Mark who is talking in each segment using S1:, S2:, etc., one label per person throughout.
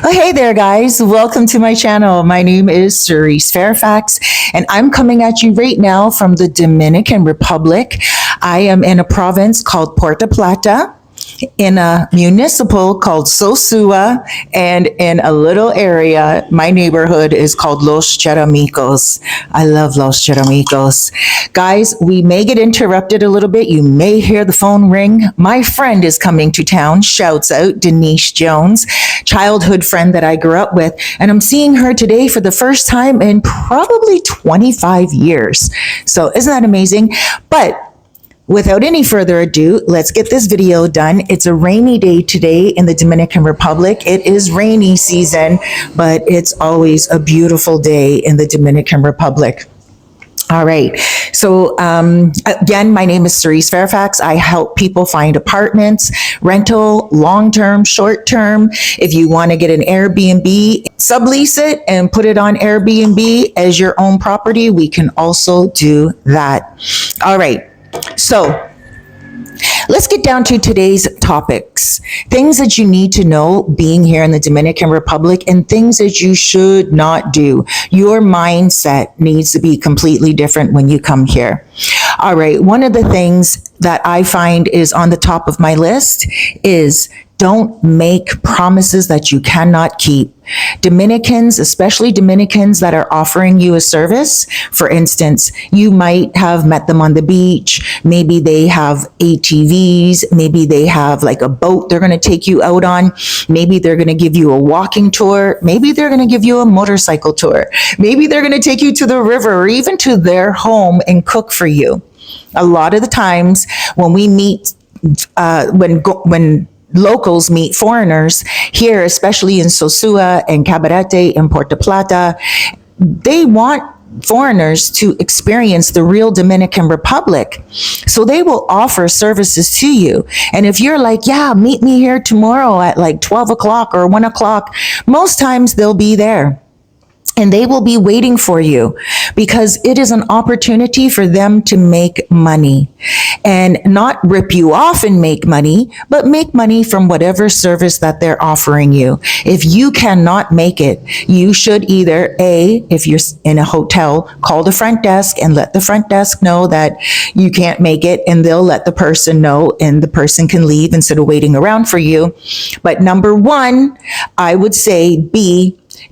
S1: Oh, hey there, guys. Welcome to my channel. My name is Cerise Fairfax, and I'm coming at you right now from the Dominican Republic. I am in a province called Puerto Plata, in a municipal called Sosúa, and in a little area, my neighborhood is called Los Cheramicos. I love Los Cheramicos. Guys, we may get interrupted a little bit. You may hear the phone ring. My friend is coming to town. Shouts out Denise Jones, childhood friend that I grew up with. And I'm seeing her today for the first time in probably 25 years. So isn't that amazing? But without any further ado, let's get this video done. It's a rainy day today in the Dominican Republic. It is rainy season, but it's always a beautiful day in the Dominican Republic. All right. So again, my name is Cerise Fairfax. I help people find apartments, rental, long-term, short-term. If you want to get an Airbnb, sublease it and put it on Airbnb as your own property, we can also do that. All right. So let's get down to today's topics. Things that you need to know being here in the Dominican Republic and things that you should not do. Your mindset needs to be completely different when you come here. All right. One of the things that I find is on the top of my list is don't make promises that you cannot keep. Dominicans, especially Dominicans that are offering you a service, for instance, you might have met them on the beach. Maybe they have ATVs. Maybe they have like a boat they're going to take you out on. Maybe they're going to give you a walking tour. Maybe they're going to give you a motorcycle tour. Maybe they're going to take you to the river or even to their home and cook for you. A lot of the times when we meet, when locals meet foreigners here, especially in Sosúa and Cabarete and Puerto Plata, they want foreigners to experience the real Dominican Republic. So they will offer services to you. And if you're like, yeah, meet me here tomorrow at like 12 o'clock or 1 o'clock, most times they'll be there. And they will be waiting for you because it is an opportunity for them to make money and not rip you off and make money, but make money from whatever service that they're offering you. If you cannot make it, you should either if you're in a hotel, call the front desk and let the front desk know that you can't make it, and they'll let the person know and the person can leave instead of waiting around for you. But number one, I would say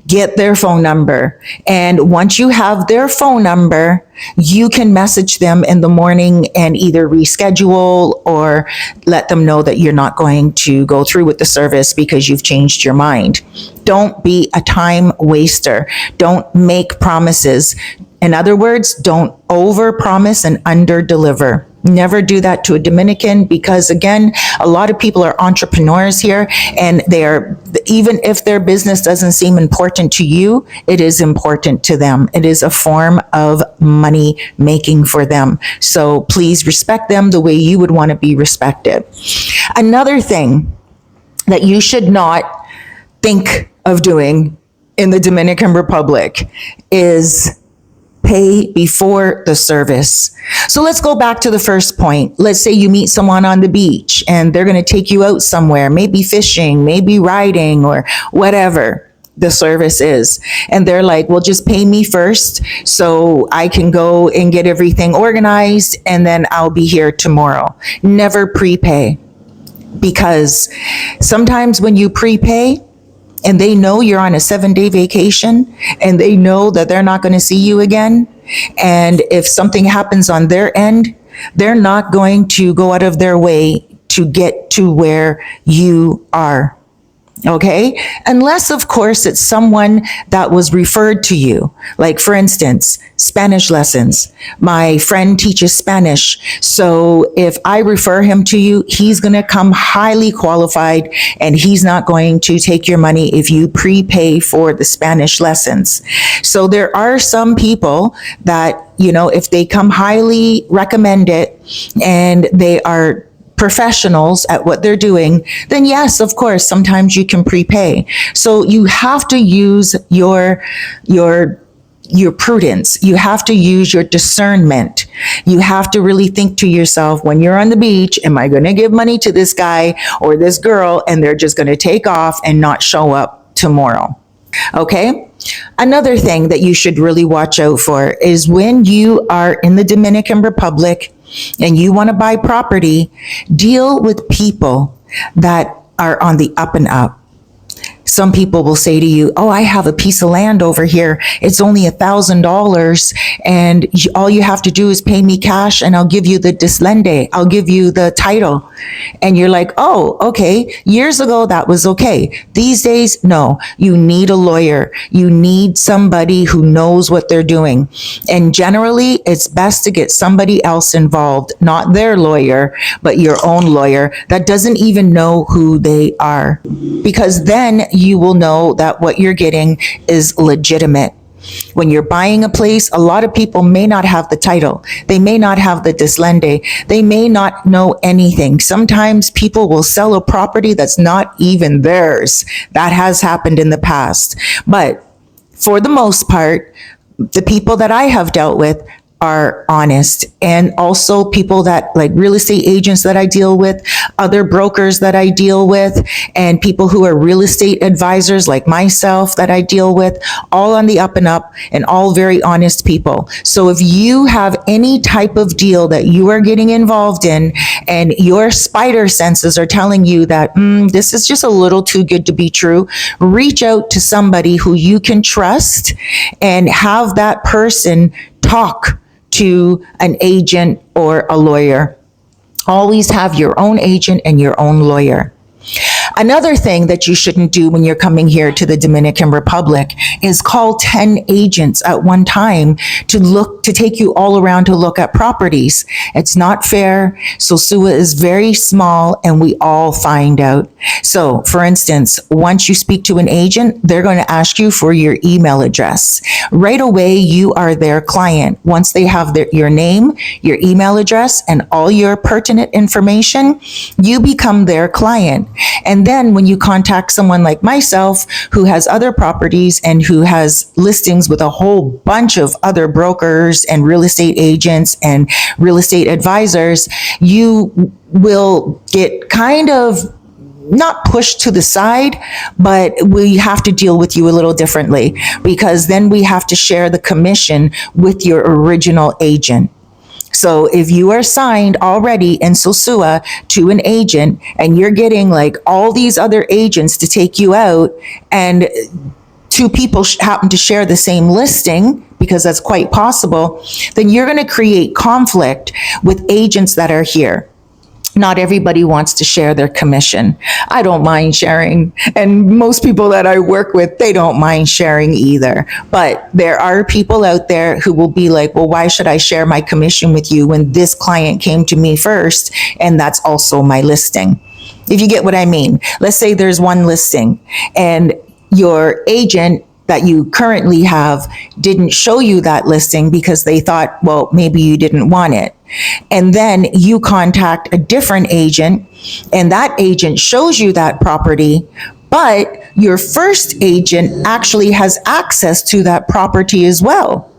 S1: get their phone number. And once you have their phone number, you can message them in the morning and either reschedule or let them know that you're not going to go through with the service because you've changed your mind. Don't be a time waster. Don't make promises. In other words, don't over-promise and under-deliver. Never do that to a Dominican because, again, a lot of people are entrepreneurs here, and even if their business doesn't seem important to you, it is important to them. It is a form of money making for them. So please respect them the way you would want to be respected. Another thing that you should not think of doing in the Dominican Republic is pay before the service. So let's go back to the first point. Let's say you meet someone on the beach and they're going to take you out somewhere, maybe fishing, maybe riding, or whatever the service is. And they're like, well, just pay me first so I can go and get everything organized and then I'll be here tomorrow. Never prepay, because sometimes when you prepay, and they know you're on a 7-day vacation and they know that they're not going to see you again, and if something happens on their end, they're not going to go out of their way to get to where you are. Okay? Unless, of course, it's someone that was referred to you. Like, for instance, Spanish lessons. My friend teaches Spanish. So if I refer him to you, he's going to come highly qualified, and he's not going to take your money if you prepay for the Spanish lessons. So there are some people that, if they come highly recommended and they are professionals at what they're doing, then yes, of course, sometimes you can prepay. So you have to use your prudence. You have to use your discernment. You have to really think to yourself, when you're on the beach, am I going to give money to this guy or this girl and they're just going to take off and not show up tomorrow. Okay. Another thing that you should really watch out for is when you are in the Dominican Republic and you want to buy property, deal with people that are on the up and up. Some people will say to you, oh, I have a piece of land over here. It's only $1,000 and all you have to do is pay me cash and I'll give you the dislende. I'll give you the title. And you're like, oh, okay. Years ago, that was okay. These days, no. You need a lawyer. You need somebody who knows what they're doing. And generally, it's best to get somebody else involved, not their lawyer, but your own lawyer that doesn't even know who they are. Because then you will know that what you're getting is legitimate. When you're buying a place, a lot of people may not have the title. They may not have the dislende. They may not know anything. Sometimes people will sell a property that's not even theirs. That has happened in the past. But for the most part, the people that I have dealt with are honest, and also people that like real estate agents that I deal with, other brokers that I deal with, and people who are real estate advisors like myself that I deal with, all on the up and up and all very honest people. So if you have any type of deal that you are getting involved in and your spider senses are telling you that this is just a little too good to be true, reach out to somebody who you can trust and have that person talk to an agent or a lawyer. Always have your own agent and your own lawyer. Another thing that you shouldn't do when you're coming here to the Dominican Republic is call 10 agents at one time to take you all around to look at properties. It's not fair. Sosúa is very small and we all find out. So for instance, once you speak to an agent, they're going to ask you for your email address. Right away, you are their client. Once they have your name, your email address, and all your pertinent information, you become their client. And then when you contact someone like myself who has other properties and who has listings with a whole bunch of other brokers and real estate agents and real estate advisors, you will get kind of not pushed to the side, but we have to deal with you a little differently because then we have to share the commission with your original agent. So if you are signed already in Sosúa to an agent and you're getting like all these other agents to take you out and two people happen to share the same listing, because that's quite possible, then you're going to create conflict with agents that are here. Not everybody wants to share their commission. I don't mind sharing. And most people that I work with, they don't mind sharing either. But there are people out there who will be like, well, why should I share my commission with you when this client came to me first? And that's also my listing. If you get what I mean. Let's say there's one listing and your agent that you currently have didn't show you that listing because they thought, well, maybe you didn't want it. And then you contact a different agent and that agent shows you that property, but your first agent actually has access to that property as well.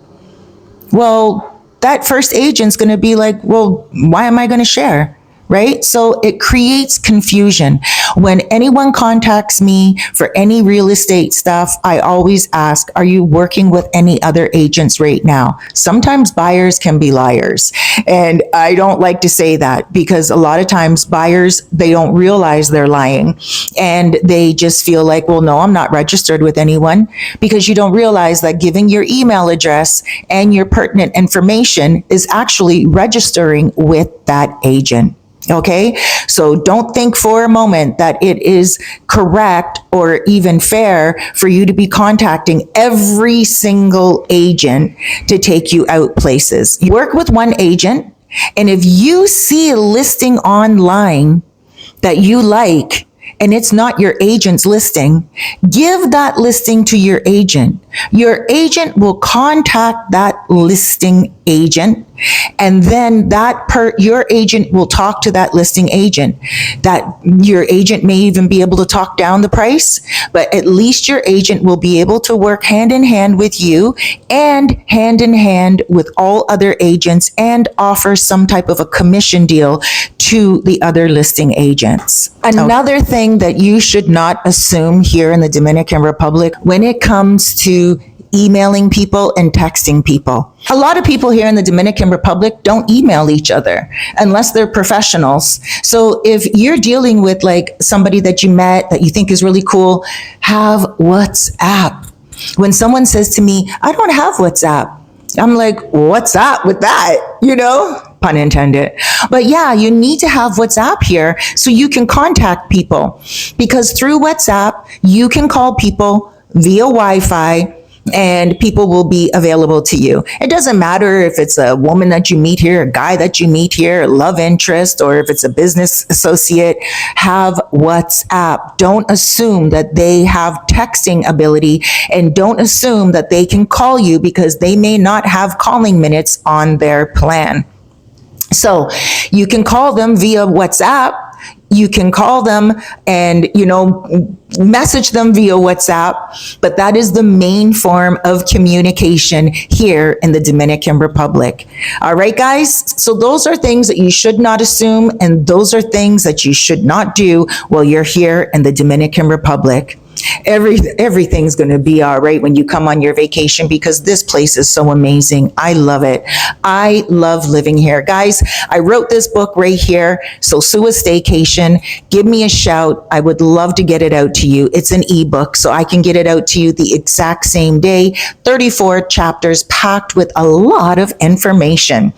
S1: Well, that first agent's going to be like, well, why am I going to share? Right? So it creates confusion. When anyone contacts me for any real estate stuff, I always ask, are you working with any other agents right now? Sometimes buyers can be liars. And I don't like to say that because a lot of times buyers, they don't realize they're lying. And they just feel like, well, no, I'm not registered with anyone, because you don't realize that giving your email address and your pertinent information is actually registering with that agent. Okay, so don't think for a moment that it is correct or even fair for you to be contacting every single agent to take you out places. You work with one agent, and if you see a listing online that you like, and it's not your agent's listing, give that listing to your agent. Your agent will contact that listing agent, and then your agent will talk to that listing agent. That your agent may even be able to talk down the price, but at least your agent will be able to work hand in hand with you and hand in hand with all other agents and offer some type of a commission deal to the other listing agents. Another thing that you should not assume here in the Dominican Republic when it comes to emailing people and texting people. A lot of people here in the Dominican Republic don't email each other unless they're professionals. So if you're dealing with like somebody that you met that you think is really cool, have WhatsApp. When someone says to me, I don't have WhatsApp, I'm like, what's up with that? You know, pun intended. But yeah, you need to have WhatsApp here so you can contact people, because through WhatsApp, you can call people via Wi-Fi and people will be available to you. It doesn't matter if it's a woman that you meet here, a guy that you meet here, a love interest, or if it's a business associate. Have WhatsApp. Don't assume that they have texting ability, and don't assume that they can call you because they may not have calling minutes on their plan. So you can call them via WhatsApp. You can call them and, message them via WhatsApp, but that is the main form of communication here in the Dominican Republic. All right, guys. So those are things that you should not assume, and those are things that you should not do while you're here in the Dominican Republic. Everything's going to be all right when you come on your vacation, because this place is so amazing. I love it. I love living here. Guys, I wrote this book right here, Sosúa STAYCATION. Give me a shout. I would love to get it out to you. It's an ebook, so I can get it out to you the exact same day. 34 chapters packed with a lot of information.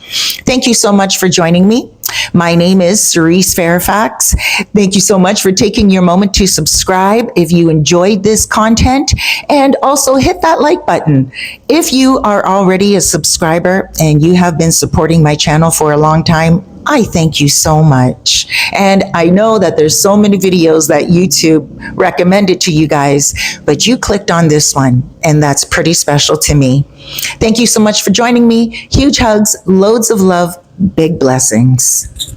S1: Thank you so much for joining me. My name is Cerise Fairfax. Thank you so much for taking your moment to subscribe if you enjoyed this content, and also hit that like button. If you are already a subscriber and you have been supporting my channel for a long time, I thank you so much. And I know that there's so many videos that YouTube recommended to you guys, but you clicked on this one, and that's pretty special to me. Thank you so much for joining me. Huge hugs, loads of love, big blessings.